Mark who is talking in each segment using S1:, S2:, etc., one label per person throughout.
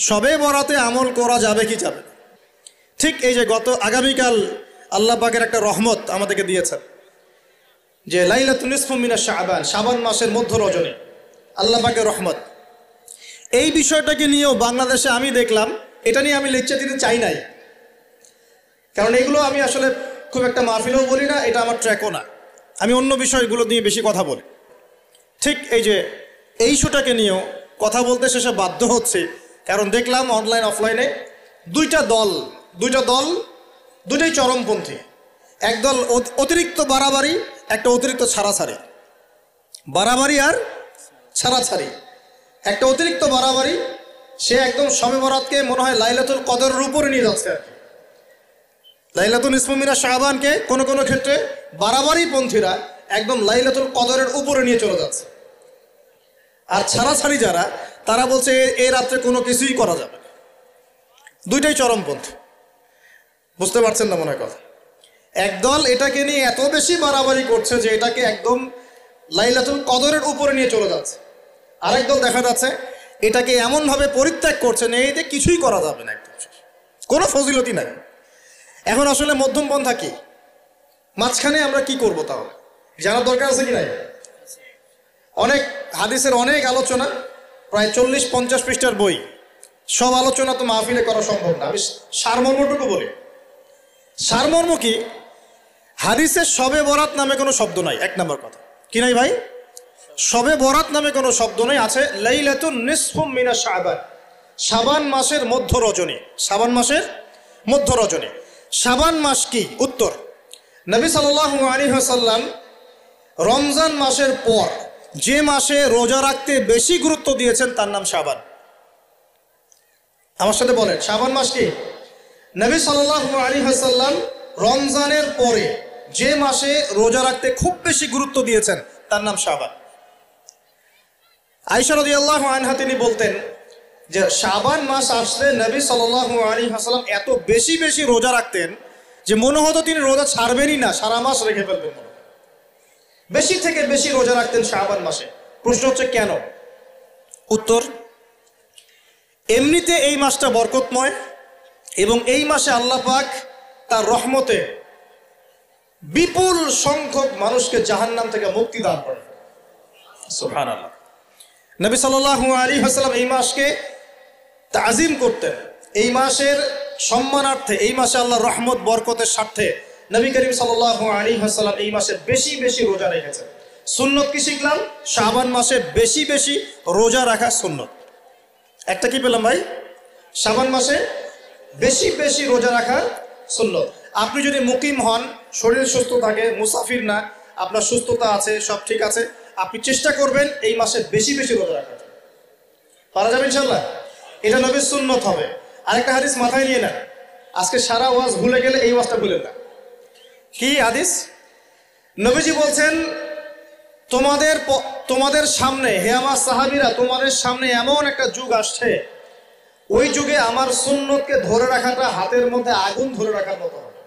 S1: শবে বরাতে আমল করা যাবে কি যাবে না? ঠিক এই যে আগামীকাল আল্লাহ পাকের একটা রহমত আমাদেরকে দিয়েছেন যে লাইলাতুন নিসফু মিনাশ শাবান, শাবান মাসের মধ্য রজনী আল্লাহ পাকের রহমত। এই বিষয়টাকে নিয়েও বাংলাদেশে আমি দেখলাম, এটা নিয়ে আমি লেকচার দিতে চাই নাই, কারণ এগুলো আমি আসলে খুব একটা মাহফিলেও বলি না, এটা আমার ট্র্যাকও না। আমি অন্য বিষয়গুলো নিয়ে বেশি কথা বলি। ঠিক এই যে এই ইস্যুটাকে নিয়েও কথা বলতে শেষে বাধ্য হচ্ছে, কারণ দেখলাম অনলাইন অফলাইনে দুইটা দল দুটাই চরমপন্থী। একদল অতিরিক্ত বাড়াবাড়ি, একটা অতিরিক্ত ছাড়াছাড়ি। বাড়াবাড়ি আর ছাড়াছাড়ি। একটা অতিরিক্ত বাড়াবাড়ি, সে একদম শবে বরাতকে মনে হয় লাইলাতুল কদরের উপরে নিয়ে যাচ্ছে আর কি। লাইলাতুল নিসফু মিনাশ শাবানকে কোনো কোনো ক্ষেত্রে বাড়াবাড়ি পন্থীরা একদম লাইলাতুল কদরের উপরে নিয়ে চলে যাচ্ছে। আর ছাড়াছাড়ি যারা, তারা বলছে এই রাত্রে কোনো কিছুই করা যাবে না। দুইটাই চরমপন্থী, বুঝতে পারছেন না মনে হয় কথা। একদল এটাকে নিয়ে এত বেশি বাড়াবাড়ি করছে যে এটাকে একদম লাইলাতুল কদরের উপরে নিয়ে চলে যাচ্ছে। আরেক দল দেখা যাচ্ছে এটাকে এমনভাবে পরিত্যাগ করছে না, এই যে কিছুই করা যাবে না, একদম কোনো ফজিলতি নাই। এখন আসলে মধ্যম পন্থা কি? মাঝখানে আমরা কি করব? তাহলে জানার দরকার আছে কি নাই? অনেক হাদিসের অনেক আলোচনা, প্রায় 40-50 পৃষ্ঠার বই, সব আলোচনা তো মাহফিলে করা সম্ভব না। আমি সারমর্মটুকু বলি। সারমর্ম কি? হাদিসের শবে বরাত নামে কোনো শব্দ নাই, এক নম্বর কথা। কি নাই ভাই? শবে বরাত নামে কোনো শব্দ নেই। আছে লাইলাতুন নিসফু মিনাশ শাবান, শাবান মাসের মধ্য রজনী। শাবান মাসের মধ্য রজনী। শাবান মাস কি? উত্তর, নবী সাল্লাল্লাহু আলাইহি ওয়াসাল্লাম রমজান মাসের পর যে মাসে রোজা রাখতে বেশি গুরুত্ব দিয়েছেন তার নাম শাবান। আমার সাথে বলেন, শাবান মাস কি? নবী সাল্লাল্লাহু আলাইহি ওয়াসাল্লাম রমজানের পরে যে মাসে রোজা রাখতে খুব বেশি গুরুত্ব দিয়েছেন তার নাম শাবান। আয়েশা রাদিয়াল্লাহু আনহা তিনি বলতেন যে শাবান মাস আসলে নবী সাল্লাল্লাহু আলাইহি ওয়াসাল্লাম এত বেশি বেশি রোজা রাখতেন যে মনে হতো তিনি রোজা ছাড়বেনই না, সারা মাস রেখে ফেলবেন। বেশি থেকে বেশি রোজা রাখতেন শাবান মাসে। প্রশ্ন হচ্ছে কেন? উত্তর, এমনিতে এই মাসটা বরকতময় এবং এই মাসে আল্লাহ পাক তার রহমতে বিপুল সংখ্যক মানুষকে জাহান্নাম থেকে মুক্তি দান করেন। সুবহানাল্লাহ। নবী সাল্লাল্লাহু আলাইহি ওয়াসাল্লাম এই মাসকে তাজিম করতেন। এই মাসের সম্মানার্থে, এই মাসে আল্লাহর রহমত বরকতের স্বার্থে নবী করিম সাল্লাল্লাহু আলাইহি ওয়াসাল্লাম এই মাসে বেশি বেশি রোজা রেখেছেন। সুন্নত কি শিখলাম? শাবান মাসে বেশি বেশি রোজা রাখা সুন্নত। একটা কি পেলাম ভাই? শাবান মাসে বেশি বেশি রোজা রাখা সুন্নত। আপনি যদি মুকিম হন, শরীর সুস্থ থাকে, মুসাফির না, আপনার সুস্থতা আছে, সব ঠিক আছে, আপনি চেষ্টা করবেন এই মাসে বেশি বেশি রোজা রাখার। পারা যাবে ইনশাল্লাহ। এটা নবীর সুন্নত হবে। আরেকটা হাদিস মাথায় নিয়ে নেন, আজকে সারা ওয়াজ ভুলে গেলে এই ওয়াজটা ভুলেন না। কি হাদিস? নবীজি বলছেন, তোমাদের সামনে, হে আমার সাহাবীরা, তোমাদের সামনে এমন একটা যুগ আসছে, ওই যুগে আমার সুন্নতকে ধরে রাখাটা হাতের মধ্যে আগুন ধরে রাখার মতো হবে।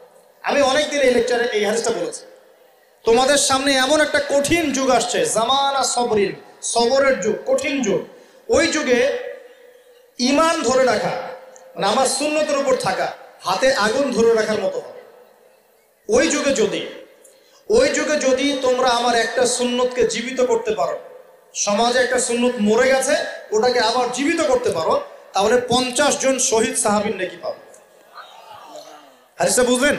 S1: আমি অনেকদিন এই লেকচারে এই হাদিসটা বলেছি। তোমাদের সামনে এমন একটা কঠিন যুগ আসছে, জামানা সবরিন, সবরের যুগ, কঠিন যুগ। ওই যুগে ঈমান ধরে রাখা, মানে আমার সুন্নতের উপর থাকা, হাতে আগুন ধরে রাখার মতো হবে। ওই যুগে যদি তোমরা আমার একটা সুন্নতকে জীবিত করতে পারো, সমাজে একটা সুন্নত মরে গেছে, ওটাকে আবার জীবিত করতে পারো, তাহলে 50 জন শহীদ সাহাবীর নেকি পাবে। হাদিসটা বুঝলেন?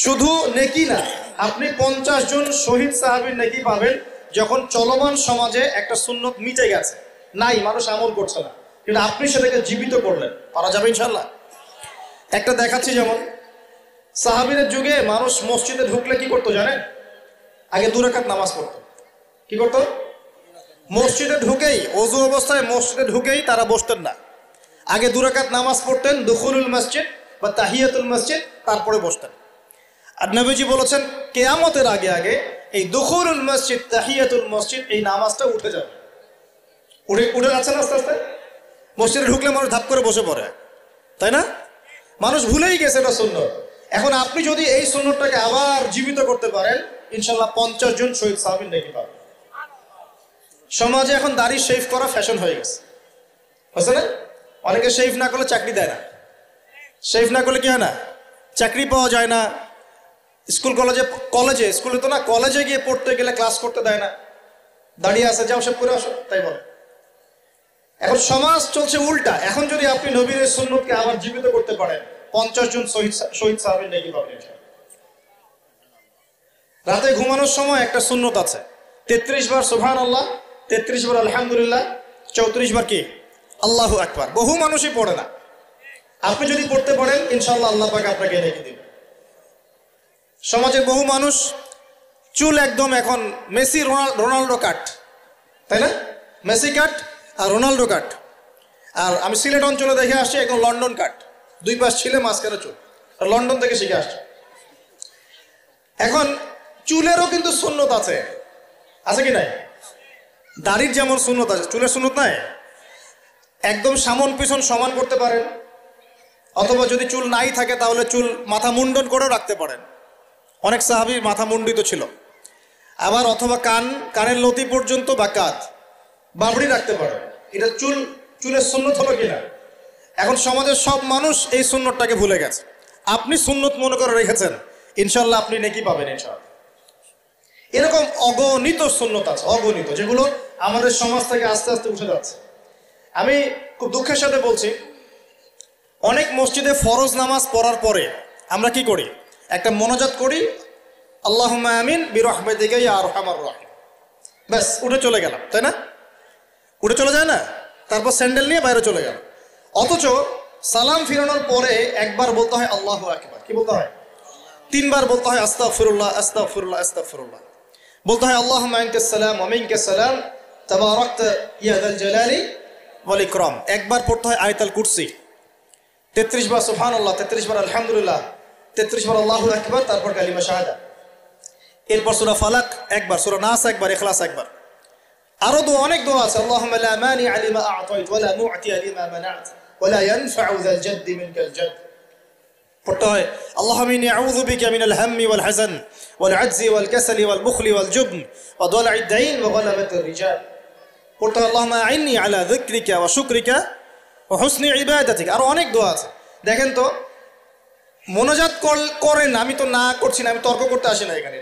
S1: শুধু নেকি না, আপনি 50 জন শহীদ সাহাবীর নেকি পাবেন যখন চলমান সমাজে একটা সুন্নত মিটে গেছে, নাই, মানুষ আমল করছে না, কিন্তু আপনি সেটাকে জীবিত করলেন। পারা যাবে ইনশাল্লাহ। একটা দেখাচ্ছি, যেমন সাহাবীদের যুগে মানুষ মসজিদে ঢুকলে কি করতো জানেন? আগে 2 রাকাত নামাজ পড়তো। কি করতো? মসজিদে ঢুকেই, ওযু অবস্থায় মসজিদে ঢুকেই তারা বসতেন না। আগে 2 রাকাত নামাজ পড়তেন, দুখুলুল মসজিদ বা তাহিয়াতুল মসজিদ, তারপরে বসতেন। আর নবীজি বলেছেন কিয়ামতের আগে আগে এই দুখুলুল মসজিদ, তাহিয়াতুল মসজিদ, এই নামাজটা উঠে যাবে। উঠে যাচ্ছে না আস্তে আস্তে। মসজিদে ঢুকলে মানুষ ধাপ করে বসে পড়ে, তাই না? মানুষ ভুলেই গেছে এটা সুন্নত। এখন আপনি যদি এই সুন্নতটাকে আবার জীবিত করতে পারেন, ইনশাল্লাহ 50 জন শহীদ সাহাবীর নেকি পাবেন। সমাজে এখন দাড়ি শেভ করা ফ্যাশন হয়ে গেছে, বুঝছে না? অনেকে শেভ না করলে চাকরি দেয় না, শেভ না করলে কি হয় না, চাকরি পাওয়া যায় না। স্কুলে তো না, কলেজে গিয়ে পড়তে গেলে ক্লাস করতে দেয় না, দাঁড়িয়ে আছে, যাও সব করে আসো, তাই বলে। এখন সমাজ চলছে উল্টা। এখন যদি আপনি নবীর সুন্নতকে আবার জীবিত করতে পারেন, 50 জন শহীদ সাহাবীর নেকি পাবেন। রাতে ঘুমানোর সময় একটা সুন্নত আছে, 33 বার সুবহানাল্লাহ, 33 বার আলহামদুলিল্লাহ, 34 বার কি আল্লাহু আকবার। বহু মানুষই পড়ে না। আপনি যদি পড়তে পারেন ইনশাআল্লাহ আল্লাহ পাক আপনাকে নেকি দিবেন। সমাজের বহু মানুষ চুল একদম এখন মেসি রোনাল্ডো কাট, তাই না? মেসি কাট আর রোনাল্ডো কাট। আর আমি সিলেট অঞ্চলে দেখে আসছি এখন লন্ডন কাট, 2 পাশ ছিলে মাঝখানে চুল, লন্ডন থেকে শিখে আসছে। এখন চুলেরও কিন্তু সুন্নত আছে, আছে কি নাই? দাড়ির যেমন সুন্নত আছে, চুলের সুন্নত নাই। একদম সামন পিছন সমান করতে পারেন, অথবা যদি চুল নাই থাকে তাহলে চুল মাথা মুন্ডন করেও রাখতে পারেন। অনেক সাহাবীর মাথা মুন্ডিত ছিল। আবার অথবা কানের লতি পর্যন্ত বা কাঁধ বাবড়ি রাখতে পারেন। এটা চুলের সুন্নত হলো কিনা? এখন সমাজের সব মানুষ এই সুন্নতটাকে ভুলে গেছে। আপনি সুন্নত মনে করে রেখেছেন, ইনশাল্লাহ আপনি নেকি পাবেন ইনশাআল্লাহ। এরকম অগণিত সুন্নত আছে, অগণিত, যেগুলো আমাদের সমাজ থেকে আস্তে আস্তে উঠে যাচ্ছে। আমি খুব দুঃখের সাথে বলছি, অনেক মসজিদে ফরজ নামাজ পড়ার পরে আমরা কি করি? একটা মোনাজাত করি, আল্লাহুম্মা আমিন বিরহমাতিকা ইয়া আরহামার রাহিম, ব্যাস উঠে চলে গেলাম, তাই না? উঠে চলে যায় না, তারপর স্যান্ডেল নিয়ে বাইরে চলে গেল। অথচ সালাম ফিরানোর পরে একবার বলতে হয় আল্লাহু আকবার, কি বলতে হয়? 3 বার বলতে হয় আস্তাগফিরুল্লাহ আস্তাগফিরুল্লাহ আস্তাগফিরুল্লাহ, বলতে হয় আল্লাহুম্মা আনতাস সালাম ওয়া মিনকাস সালাম তাবারাকতা ইয়া যাল জালালি ওয়াল ইকরাম। একবার পড়তে হয় আয়াতুল কুরসি, 33 বার সুবহানাল্লাহ, 33 বার আলহামদুলিল্লাহ, 33 বার আল্লাহু আকবার, তারপর কালিমা শাহাদা। এরপর সূরা ফালাক একবার, সূরা নাস একবার, ইখলাস একবার। আরো অনেক দোয়া আছে, আল্লাহুম্মা লা মানিআ লিমা আ'তাইত ওয়া লা মু'তিয়া লিমা মানা'ত ওয়া লা ইয়ানফা'ু যাল জাদ্দি মিনকাল জাদ। পড়তে হয় আল্লাহুম্মা ইন্নী আউযু বিকা মিনাল হাম্মি ওয়াল হাযান ওয়াল আজজি ওয়াল কাসালি ওয়াল বুখলি ওয়াল জুবন ওয়া দালা'id দাইন ওয়া গালাবাতির রিজাল। পড়তে হয় আল্লাহুম্মা আ'ইন্নী আলা যিকরিকা ওয়া শুকরিকা ওয়া হুসনি ইবাদাতিকা। আরো অনেক দোয়া আছে। দেখেন তো, মোনাজাত করেন, আমি তো না করছি না, আমি তর্ক করতে আসি না এখানে,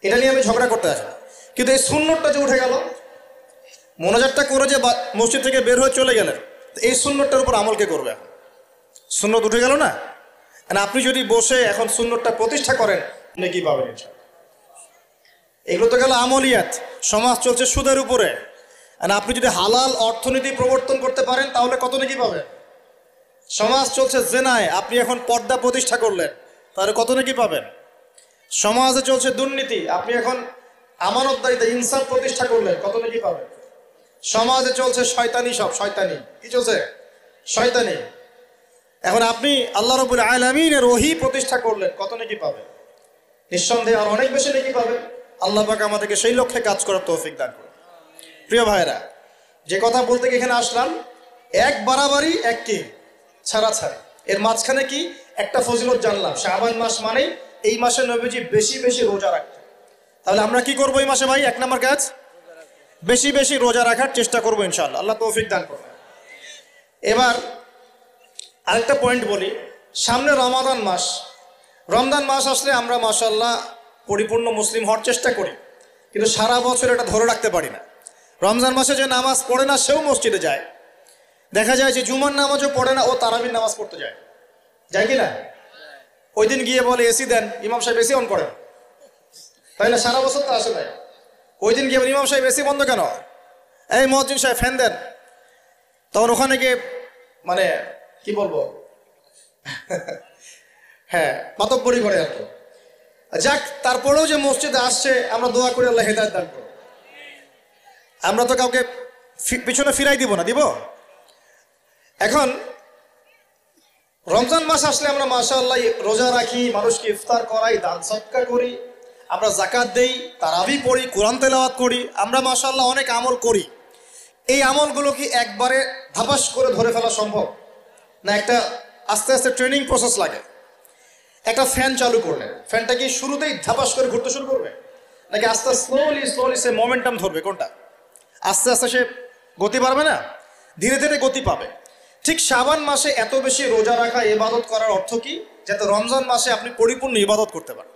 S1: এটা নিয়ে আমি ঝগড়া করতে আসি না। কিন্তু এই সুন্নতটা যে উঠে গেল, মোনাজাতটা করে যে মসজিদ থেকে বের হয়ে চলে গেলেন, এই সুন্নতটার উপর আমল কে করবে? এখন সুন্নত উঠে গেল না। আপনি যদি বসে এখন সুন্নতটা প্রতিষ্ঠা করেন, নেকি পাবেন ইনশাআল্লাহ। এগুলো তো গেল আমলিয়াত। সমাজ চলছে সুদের উপরে, আপনি যদি হালাল অর্থনীতি প্রবর্তন করতে পারেন তাহলে কত নেকি পাবেন? সমাজ চলছে জেনায়, আপনি এখন পর্দা প্রতিষ্ঠা করলেন, তাহলে কত নেকি পাবেন? সমাজে চলছে দুর্নীতি, আপনি এখন আমানতদারিতা ইনসাফ প্রতিষ্ঠা করলেন, কত নেকি পাবেন? সমাজে চলছে শয়তানি, সব শয়তানি, কি চলছে? শয়তানি। এখন আপনি আল্লাহ রাব্বুল আলামিনের ওহী প্রতিষ্ঠা করলেন, কত নেকি পাবেন? নিঃসন্দেহে আর অনেক বেশি নেকি পাবেন। আল্লাহ পাক আমাদেরকে সেই লক্ষ্যে কাজ করার তৌফিক দান করুন। প্রিয় ভাইরা, যে কথা বলতে এখানে আসলাম, এক বাড়াবাড়ি এক কি ছাড়াছাড়ি, এর মাঝখানে কি একটা ফজিলত জানলাম। শাবান মাস মানে এই মাসে নবীজি বেশি বেশি রোজা রাখতেন। তাহলে আমরা কি করবো এই মাসে ভাই? 1 নম্বর কাজ, বেশি বেশি রোজা রাখার চেষ্টা করবো ইনশাআল্লাহ। আল্লাহ তৌফিক দান করবেন। এবার আরেকটা পয়েন্ট বলি, সামনে রমাদান মাস। রমজান মাস আসলে আমরা মাশাআল্লাহ পরিপূর্ণ মুসলিম হওয়ার চেষ্টা করি, কিন্তু সারা বছর এটা ধরে রাখতে পারি না। রমজান মাসে যে নামাজ পড়ে না সেও মসজিদে যায়। দেখা যায় যে জুমার নামাজও পড়ে না, ও তারাবির নামাজ পড়তে যায়, যায় কি না? ওই দিন গিয়ে বলে এসি দেন, ইমাম সাহেব এসি অন করেন, তাই না? সারা বছর তো আসে নাই। ওই দিন গিয়ে ইমাম সাহেব এসি বন্ধ কেন? এই মুয়াজ্জিন সাহেব ফ্যান দেন। তখন ওখানে গিয়ে মানে কি বলবো, হ্যাঁ মাতব্বরি করে আর কি। যাক, তারপরেও যে মসজিদে আসছে আমরা দোয়া করি আল্লাহ হেদায়েত দান করুন। আমরা তো কাউকে পিছনে ফিরাই দিব না, দিব? এখন রমজান মাস আসলে আমরা মাশাআল্লাহ রোজা রাখি, মানুষকে ইফতার করাই, দান সদকা করি, আমরা যাকাত দেই, তারাবি পড়ি, কোরআন তেলাওয়াত করি, আমরা মাশাআল্লাহ অনেক আমল করি। এই আমলগুলো কি একবারে ধাপাস করে ধরে ফেলা সম্ভব না? একটা আস্তে আস্তে ট্রেনিং প্রসেস লাগে। একটা ফ্যান চালু করলে ফ্যানটা কি শুরুতেই ধাপাস করে ঘুরতে শুরু করবে, নাকি আস্তে স্লোলি সে মোমেন্টাম ধরবে? কোনটা? আস্তে আস্তে সে গতি বাড়বে না, ধীরে ধীরে গতি পাবে। ঠিক শাবান মাসে এত বেশি রোজা রাখা, ইবাদত করার অর্থ কি? যাতে রমজান মাসে আপনি পরিপূর্ণ ইবাদত করতে পারেন।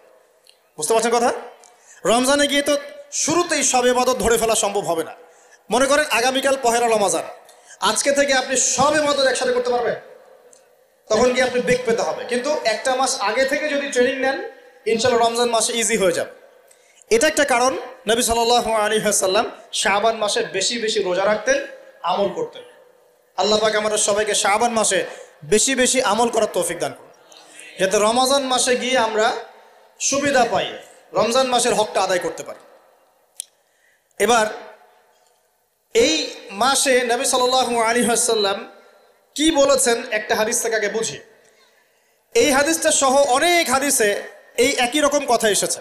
S1: বুঝতে পারছেন কথা? রমজানে গিয়ে তো শুরুতেই সব ইবাদত ধরে ফেলা সম্ভব হবে না। মনে করেন আগামীকাল পহেলা রমজান, আজকে থেকে আপনি সব ইবাদত একসাথে করতে পারবেন? তখন কি আপনি বেগ পেতে হবে। কিন্তু একটা মাস আগে থেকে যদি ট্রেনিং নেন, ইনশাআল্লাহ রমজান মাসে ইজি হয়ে যাবে। এটা একটা কারণ নবী সাল্লাল্লাহু আলাইহি ওয়াসাল্লাম শাবান মাসে বেশি বেশি রোজা রাখতেন, আমল করতেন। আল্লাহ পাক আমাদের সবাইকে শাবান মাসে বেশি বেশি আমল করার তৌফিক দান করুন, যাতে রমজান মাসে গিয়ে আমরা সুবিধা পাই, রমজান মাসের হকটা আদায় করতে পারি। এবার এই মাসে নবী সাল্লাল্লাহু আলাইহি ওয়াসাল্লাম কি বলেছেন একটা হাদিস থেকে আগে বুঝি। এই হাদিসটা সহ অনেক হাদিসে এই একই রকম কথা এসেছে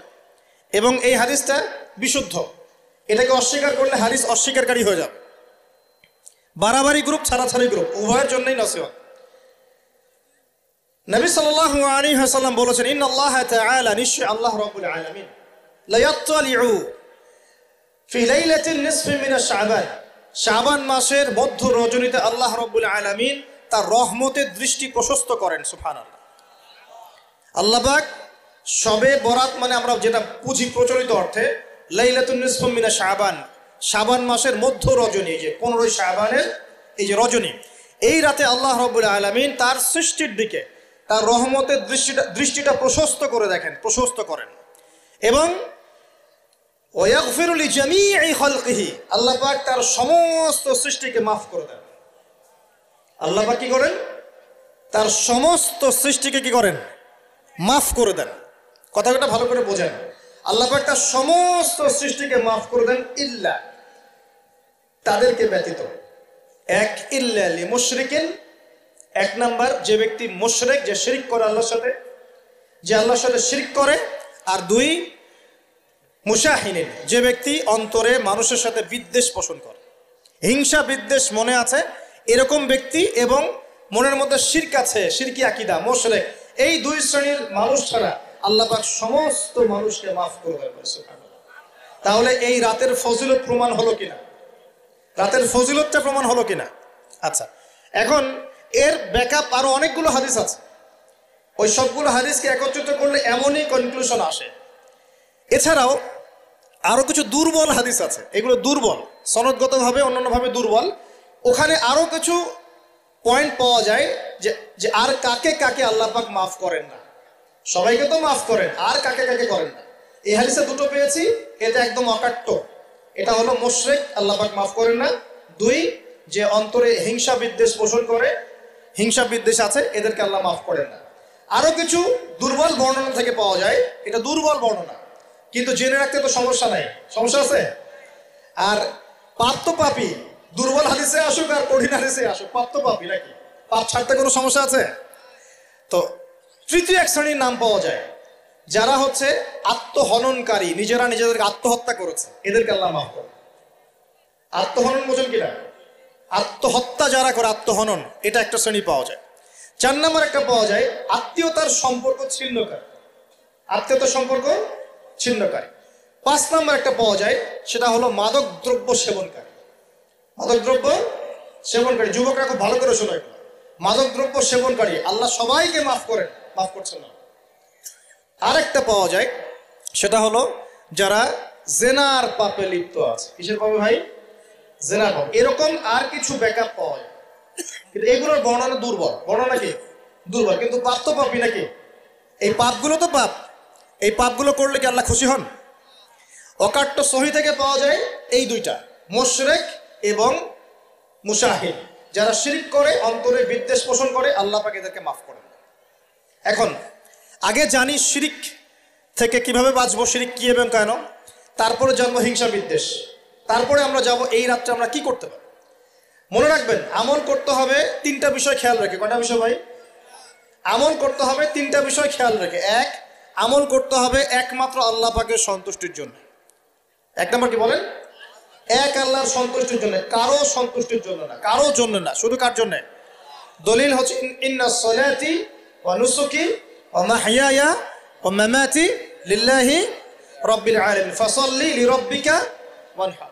S1: এবং এই হাদিসটা বিশুদ্ধ। এটাকে অস্বীকার করলে হাদিস অস্বীকারী হয়ে যাবে। বাড়াবাড়ি গ্রুপ, ছাড়াছাড়ি গ্রুপ, উভয়ের জন্যই নসিহত। নবী সাল্লাল্লাহু আলাইহি ওয়াসাল্লাম বলেছেন, ইন্নাল্লাহা তাআলা, নিশ্চয় আল্লাহ রাব্বুল আলামিন, লা ইয়াত্তালিউ ফি লাইলাতিন নিসফি মিন শাবান, শাবান মাসের মধ্য রজনীতে আল্লাহ রাব্বুল আলামিন তার রহমতের দৃষ্টি প্রশস্ত করেন। সুবহানাল্লাহ। আল্লাহ পাক শবে বরাত মানে আমরা যেটা বুঝি প্রচলিত অর্থে, লাইলাতুন নিসফি মিন শাবান, শাবান মাসের মধ্য রজনী, এই যে 15 শাবানের এই যে রজনী, এই রাতে আল্লাহ রাব্বুল আলামিন তার সৃষ্টির দিকে তার রহমতের দৃষ্টিটা প্রশস্ত করে দেখেন, প্রশস্ত করেন। এবং ওয়াগফিরু লিজামিই খালকিহি, আল্লাহ পাক তার সমস্ত সৃষ্টিকে মাফ করে দেন। আল্লাহ পাক কি করেন? তার সমস্ত সৃষ্টিকে কি করেন? মাফ করে দেন। কথাটা ভালো করে বোঝেন। আল্লাহ পাক তার সমস্ত সৃষ্টিকে মাফ করে দেন, ইল্লা, তাদেরকে ব্যতীত। এক, ইল্লা লিমুশরিকিন, এক নাম্বার যে ব্যক্তি মুশরিক, যে শিরক করে আল্লাহর সাথে, যে আল্লাহর সাথে শিরক করে। আর দুই, মুশাহিনিন, যে ব্যক্তি অন্তরে মানুষের সাথে বিদ্বেষ পোষণ করে, হিংসা বিদ্বেষ মনে আছে এরকম ব্যক্তি, এবং মনের মধ্যে শিরক আছে, শিরকি আকীদা, মুশরিক, এই দুই শ্রেণীর মানুষ ছাড়া আল্লাহ পাক সমস্ত মানুষকে মাফ করে দেন। তাহলে এই রাতের ফজিলত প্রমাণ হলো কিনা? রাতের ফজিলতটা প্রমাণ হলো কিনা? আচ্ছা, এখন এর ব্যাকআপ আরো অনেকগুলো হাদিস আছে। ওই সবগুলো হাদিসকে একত্রিত করলে এমনই কনক্লুশন আসে। এছাড়াও আরো কিছু দুর্বল হাদিস আছে, এগুলো দুর্বল, সনদগতভাবে অন্যান্যভাবে দুর্বল। ওখানে আরো কিছু পয়েন্ট পাওয়া যায় যে আর কাকে কাকে আল্লাহ পাক মাফ করেন না। সবাইকে তো মাফ করেন, আর কাকে কাকে করেন না। এই হাদিসে দুটো পেয়েছি, এটা একদম অকাট্য। এটা হলো মুশরিক, আল্লাহ পাক মাফ করেন না। দুই, যে অন্তরে হিংসা বিদ্বেষ পোষণ করে, হিংসা বিদ্বেষ আছে, এদেরকে আল্লাহ মাফ করেন না। আরো কিছু দুর্বল বর্ণনা থেকে পাওয়া যায়, এটা দুর্বল বর্ণনা, কিন্তু জেনে রাখতে তো সমস্যা নাই। সমস্যা আছে? আর পাপ তো পাপী, দুর্বল হাদিসে আসুক আর কঠিন হাদিসে আসুক, পাপ তো পাপী নাকি? পাপ ছাড়তে কোনো সমস্যা আছে? তো তৃতীয় এক শ্রেণীর নাম পাওয়া যায়, যারা হচ্ছে আত্মহননকারী, নিজেরা নিজেদেরকে আত্মহত্যা করেছে, এদেরকে আল্লাহ মাফ করে। আত্মহনন বোঝেন কিনা? আত্মহত্যা যারা করে, আত্মহনন, এটা একটা শ্রেণী পাওয়া যায়। 4 নম্বর একটা পাওয়া যায় আত্মীয়তার সম্পর্ক ছিন্নকারী, আত্মীয়তার সম্পর্ক ছিন্নকারী। 5 নম্বর একটা পাওয়া যায়, সেটা হলো মাদক দ্রব্য সেবনকারী। মাদক দ্রব্য সেবনকারী, যুবকরা খুব ভালো করে শোনায়, মাদক দ্রব্য সেবনকারী আল্লাহ সবাইকে মাফ করেন, মাফ করছেন না। আরেকটা পাওয়া যায়, সেটা হলো যারা জেনার পাপে লিপ্ত আছে। কিসের পাপে ভাই? জেনার পাপ। এরকম আর কিছু ব্যাকআপ পাওয়া যায়, কিন্তু এগুলোর বর্ণনা দুর্বল। বর্ণনা কি? দুর্বল। কিন্তু পাপ তো পাপই নাকি? এই পাপগুলো তো পাপ, এই পাপগুলো করলে কি আল্লাহ খুশি হন? অকাট্য সহি থেকে পাওয়া যায় এই দুইটা, মুশরিক এবং মুশাহিদ, যারা শিরক করে, অন্তরে বিদ্বেষ পোষণ করে, আল্লাহ পাক এদেরকে মাফ করেন। এখন আগে জানি শিরক থেকে কিভাবে বাঁচবো, শিরক কি এবং কেন, তারপরে জানবো হিংসা বিদ্বেষ, তারপরে আমরা যাব এই রাত্রে আমরা কি করতে পারি। মনে রাখবেন, আমল করতে হবে 3টা বিষয় খেয়াল রেখে। কয়টা বিষয় ভাই? আমল করতে হবে 3টা বিষয় খেয়াল রেখে। এক, আমল করতে হবে একমাত্র আল্লাহ পাকের সন্তুষ্টির জন্য। 1 নম্বর কি বলেন? এক আল্লাহর সন্তুষ্টির জন্য, কারো সন্তুষ্টির জন্য না, কারো জন্য না, শুধু কার জন্য? দলিল হচ্ছে ইন্নাস সালাতি ওয়া নুসুকি ওয়া মাহইয়ায়া ওয়া মামাতি লিল্লাহি রাব্বিল আলামিন ফাসাল্লি লিরাব্বিকা ওয়ানহার।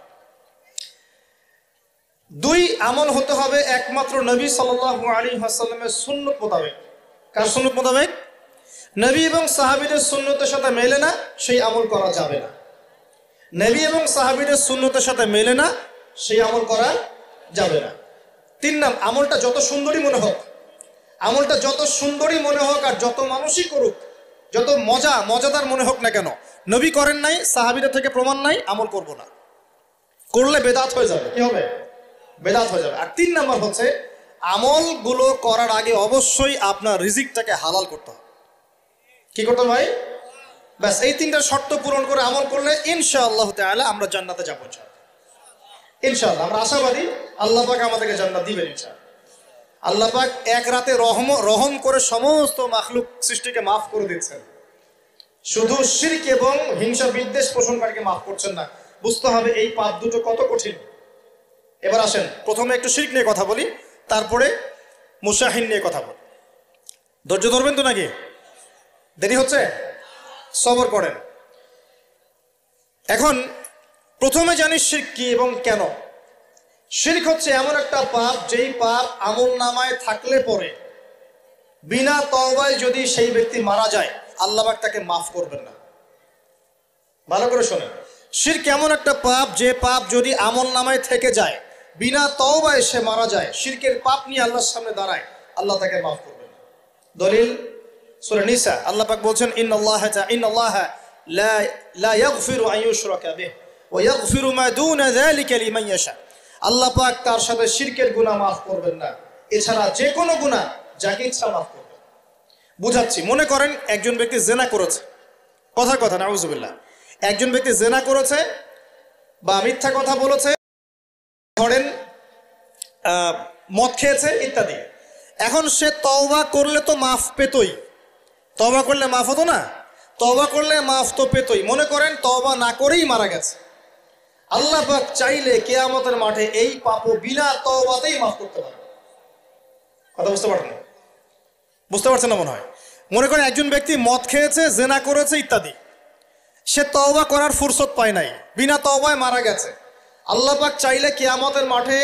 S1: দুই, আমল হতে হবে একমাত্র নবী সাল্লাল্লাহু আলাইহি ওয়াসাল্লামের সুন্নত মোতাবেক। কার সুন্নত মোতাবেক? নবী এবং সাহাবীদের সুন্নতের সাথে মেলে না সেই আমল করা যাবে না। নবী এবং সাহাবীদের সুন্নতের সাথে মেলে না সেই আমল করা যাবে না। তিন নাম, আমলটা যত সুন্দরই মনে হোক, আমলটা যত সুন্দরই মনে হোক আর যত মানুষই করুক, যত মজাদার মনে হোক না কেন, নবী করেন নাই, সাহাবীদের থেকে প্রমাণ নাই, আমল করব না। করলে বেদাত হয়ে যাবে। কি হবে? বেদাত হয়ে যাবে। আর তিন নাম্বার হচ্ছে, আমলগুলো করার আগে অবশ্যই আপনার রিজিকটাকে হালাল করতে হবে। কি করতে হবে ভাই? ব্যাস এই তিনটা শর্ত পূরণ করে আমল করলে ইনশাআল্লাহ তাআলা আমরা জান্নাতে যাবো। ইনশাআল্লাহ আমরা আশাবাদী আল্লাহ পাক আমাদেরকে জান্নাত দিবেন ইনশাআল্লাহ। আল্লাহ পাক এক রাতে রহম করে সমস্ত মাখলুক সৃষ্টিকে মাফ করে দিচ্ছেন, শুধু শিরক এবং হিংসা বিদ্বেষ পোষণকারীকে মাফ করছেন না। বুঝতে হবে এই পাপ দুটো কত কঠিন। এবার আসেন প্রথমে একটু শিরক নিয়ে কথা বলি, তারপরে মুশাহিন নিয়ে কথা বলি। ধৈর্য ধরবেন তো নাকি? দেরি হচ্ছে? সবর করেন। এখন প্রথমে জানি শিরক কি এবং কেন। শিরক হচ্ছে এমন একটা পাপ, যেই পাপ আমলনামায় থাকলে পরে বিনা তওবায় যদি সেই ব্যক্তি মারা যায়, আল্লাহ পাক তাকে মাফ করবেন না। ভালো করে শোনেন, শিরক এমন একটা পাপ, যে পাপ যদি আমলনামায় থেকে যায়, বিনা তওবায় সে মারা যায়, শিরকের পাপ নিয়ে আল্লাহর সামনে দাঁড়ায়, আল্লাহ তাকে মাফ করবেন না। দলিল সূরা নিসা, আল্লাহ পাক বলছেন, ইন্নাল্লাহা লা ইয়াগফিরু আন ইউশরাকা বিহি ওয়া ইয়াগফিরু মা দুনা যালিকা লিমান ইয়াশা। আল্লাহ পাক তার সাথে শিরকের গুনাহ মাফ করবেন না, এছাড়া যে কোনো গুনাহ যাকে ইচ্ছা মাফ করবেন। বুঝাচ্ছি, মনে করেন একজন ব্যক্তি জিনা করেছে, কথার কথা নাউযুবিল্লাহ, একজন ব্যক্তি জিনা করেছে বা মিথ্যা কথা বলেছে, ধরেন মদ খেয়েছে ইত্যাদি। এখন সে তওবা করলে তো মাফ পেতই, তওবা করলে মাফ হতো না? তওবা করলে মাফ তো পেতই। মনে করেন তওবা না করেই মারা গেছে, আল্লাহ পাক চাইলে কিয়ামতের মাঠে এই পাপও বিনা তওবাতেই মাফ করতে পারে। কথা বুঝতে পারছেন? বুঝতে পারছেন না মনে হয়। মনে করেন একজন ব্যক্তি মদ খেয়েছে, জিনা করেছে ইত্যাদি, সে তওবা করার ফুরসত পায় নাই, বিনা তওবায় মারা গেছে। আল্লাহ পাক চাইলে কিয়ামতের মাঠে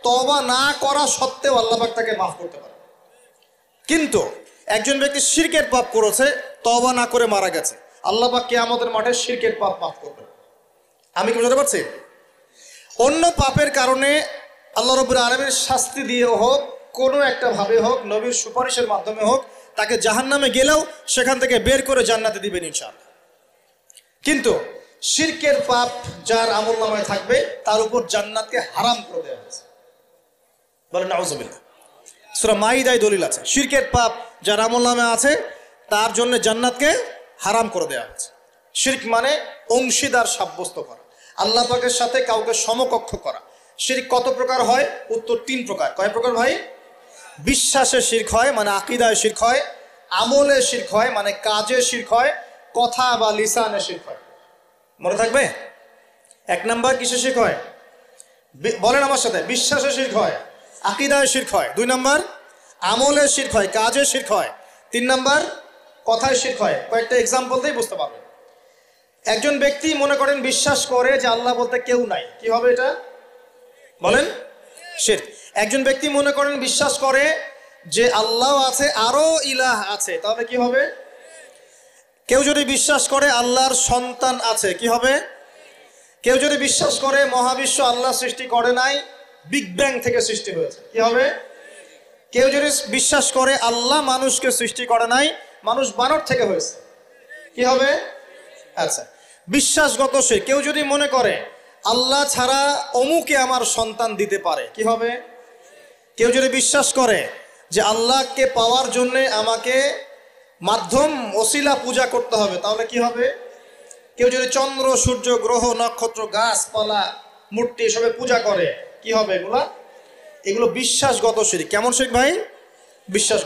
S1: তওবা না করা সত্ত্বেও আল্লাহ পাক তাকে মাফ করতে পারে। কিন্তু একজন ব্যক্তি শিরকের পাপ করেছে, তওবা না করে মারা গেছে, আল্লাহ পাক কিয়ামতের মাঠে শিরকের পাপ মাফ করবেন। আমি কি বুঝতে পারছি? অন্য পাপের কারণে আল্লাহ রাব্বুল আলামিন শাস্তি দিয়ে হোক, কোনো একটা ভাবে হোক, নবীর সুপারিশের মাধ্যমে হোক, তাকে জাহান্নামে গেলেও সেখান থেকে বের করে জান্নাতে দিবেন ইনশাআল্লাহ। কিন্তু শিরকের পাপ যার আমলনামায় থাকবে, তার উপর জান্নাতকে হারাম করে দেওয়া হয়েছে। বলেন নাউযুবিল্লাহ। সূরা মাইদায় দলিল আছে, শিরকের পাপ যার আমলনামায় আছে তার জন্য জান্নাতকে হারাম করে দেওয়া হয়েছে। শিরক মানে অংশীদার সাব্যস্ত করা, আল্লাহ পাকের সাথে কাউকে সমকক্ষ করা। শিরক কত প্রকার হয়? উত্তর 3 প্রকার। কয় প্রকার ভাই? বিশ্বাসে শিরক হয়, মানে আকীদায় শিরক হয়, আমলে শিরক হয়, মানে কাজে শিরক হয়, কথা বা লিসানে শিরক হয়। মনে থাকবে? 1 নাম্বার কিসে শিরক হয়? বলেন আমার সাথে। বিশ্বাসে শিরক হয়, আকীদায় শিরক হয়। 2 নাম্বার আমলে শিরক হয়, কাজে শিরক হয়। 3 নাম্বার কথায় শিরক হয়। কয়েকটা এক্সাম্পল দিয়ে বুঝতে পারবেন। একজন ব্যক্তি মনে করেন বিশ্বাস করে যে আল্লাহ বলতে কেউ নাই, কি হবে এটা? বলেন শিরক। একজন ব্যক্তি মনে করেন বিশ্বাস করে যে আল্লাহ আছে, আরো ইলাহ আছে, তাহলে কি হবে? কেউ যদি বিশ্বাস করে আল্লাহর সন্তান আছে, কি হবে? কেউ যদি বিশ্বাস করে মহাবিশ্ব আল্লাহ সৃষ্টি করে নাই, বিগ ব্যাং থেকে সৃষ্টি হয়েছে, কি হবে? কেউ যদি বিশ্বাস করে আল্লাহ মানুষকে সৃষ্টি করে নাই, মানুষ বানর থেকে হয়েছে, কি হবে? আচ্ছা, বিশ্বাসগত সে। কেউ যদি মনে করে আল্লাহ ছাড়া অমুকে আমার সন্তান দিতে পারে, কি হবে? কেউ যদি বিশ্বাস করে যে আল্লাহকে পাওয়ার জন্য আমাকে মাধ্যম ওসিলা পূজা করতে হবে, তাহলে কি হবে? কেউ যদি চন্দ্র, সূর্য, গ্রহ, নক্ষত্র, গাছপালা, মূর্তি এসবে পূজা করে, কি হবে? এগুলো বিশ্বাসগত শিরক। কেমন শিরক ভাই? বিশ্বাসগত।